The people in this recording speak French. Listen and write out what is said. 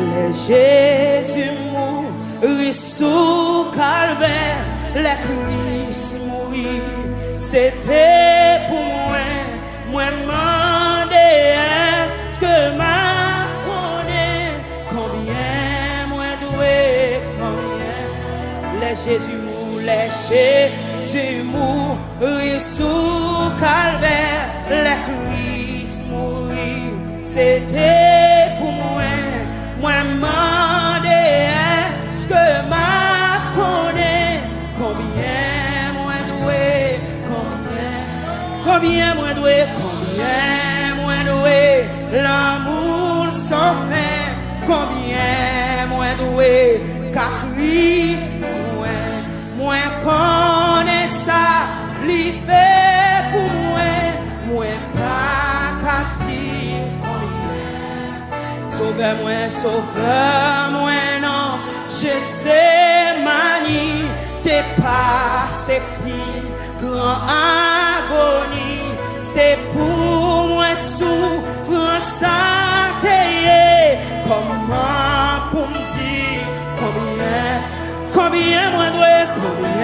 Les Jésus mourit sous calvaire, les Christ mourit, c'était pour moi. Moi demandais est-ce que ma connaît combien moi doué, combien les Jésus mourit sous calvaire, les Christ mourit, c'était pour moi. Moi demandais est-ce que ma connaît combien moi doué, combien moi doué, combien moi doué, l'amour sans fin, combien moi doué, car Christ pour moi connaît ça, lui fait pour moi pas captif. Sauveur-moi, non, je sais manie, t'es passé plus grand agonie, c'est pour moi souffrance à t'aider, comment pour me dire, combien moi dois, combien